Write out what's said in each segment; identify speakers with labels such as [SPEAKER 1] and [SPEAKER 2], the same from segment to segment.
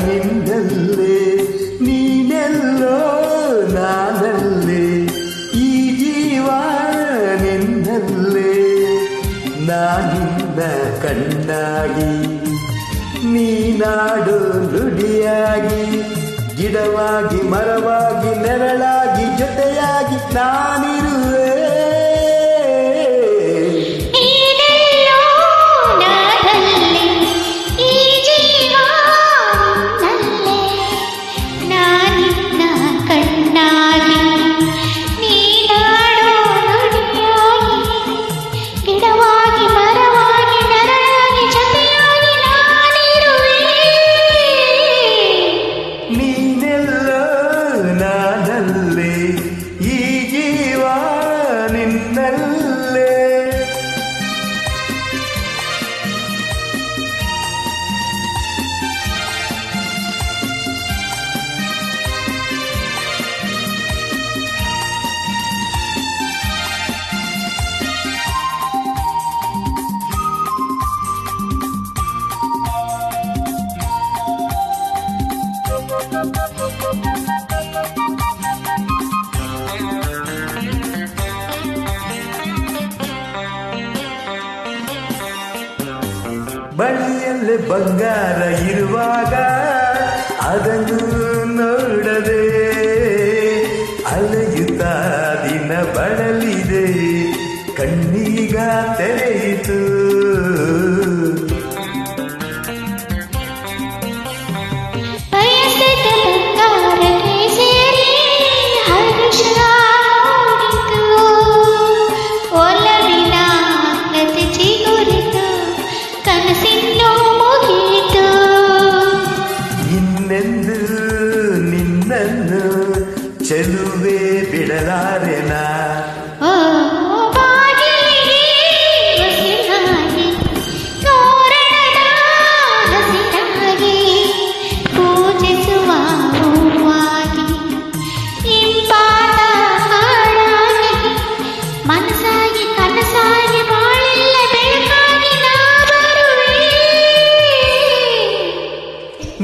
[SPEAKER 1] ನಿನ್ನಲ್ಲೇ, ನೀನೆಲ್ಲೋ ನಾನಲ್ಲೇ, ಈ ಜೀವ ನಿನ್ನಲ್ಲೇ. ನಾನಿನ್ನ ಕಣ್ಣಾಗಿ, ನೀನಾಡು ನುಡಿಯಾಗಿ, ಗಿಡವಾಗಿ ಮರವಾಗಿ ನೆರಳಾಗಿ ಜೊತೆಯಾಗಿ ನಾನಿರುವೆ. ಬಳಿಯಲ್ಲಿ ಬಂಗಾರ ಇರುವಾಗ ಅದನ್ನು ನೋಡದೆ ಅಲೆಯುತ್ತಾ ದಿನ ಬಳಲಿದೆ, ಕಣ್ಣೀಗ ತೆರೆಯಿತು. ಇನ್ನೆಂದು ನಿನ್ನನ್ನು ಚೆಲುವೆ ಬಿಡಲಾರೆನಾ.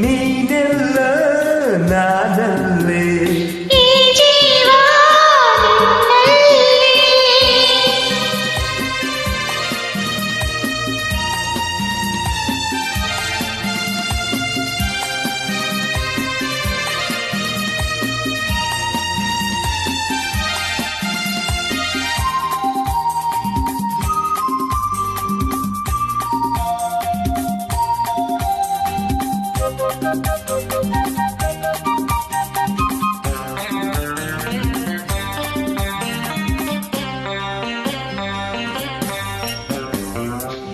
[SPEAKER 1] ನೀನೆಲ್ಲ ನಾನಲ್ಲೇ,
[SPEAKER 2] ಈ ಜೀವ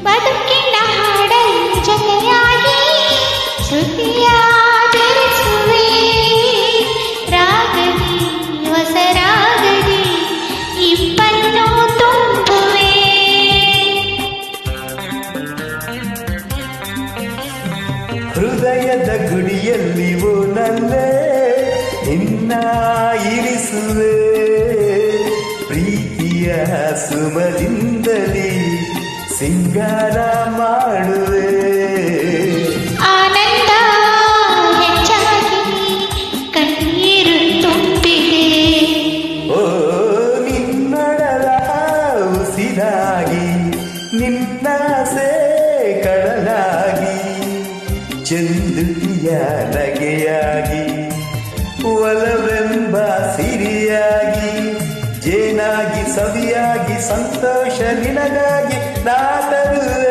[SPEAKER 2] ಬದುಕಿನ ಹಾಡಲು ಜೊತೆಯಾಗಿ ಶ್ರುತಿಯ ಬೆರೆಸುವೆ, ರಾಗದಿ ಹೊಸ ರಾಗದಿ ಇಬ್ಬನ್ನು ತುಂಬುವೆ.
[SPEAKER 1] ಹೃದಯದ ಗುಡಿಯಲ್ಲಿ ನಲ್ಲೇ ನಿನ್ನ ಇರಿಸುವೆ, ಪ್ರೀತಿಯ ಸುಮದಿಂದಲೇ ಸಿಂಗಾರ ಮಾಡುವೆ.
[SPEAKER 2] ಆನಂದ ಹೆಚ್ಚಾಗಿ ಕಣ್ಣೀರು ತುಂಬಿದೆ,
[SPEAKER 1] ಓ ನಿನ್ನೊಡಲ ಉಸಿರಾಗಿ, ನಿನ್ನಾಸೆ ಕಡಲಾಗಿ, ಚಂದುಟಿಯ ನಗೆಯಾಗಿ, ಒಲವೆಂಬ ಸಿರಿಯಾಗಿ, ಜೇನಾಗಿ ಸವಿಯಾಗಿ ಸಂತೋಷ ನಿನಗಾಗಿ ನಾ ತರುವೆ.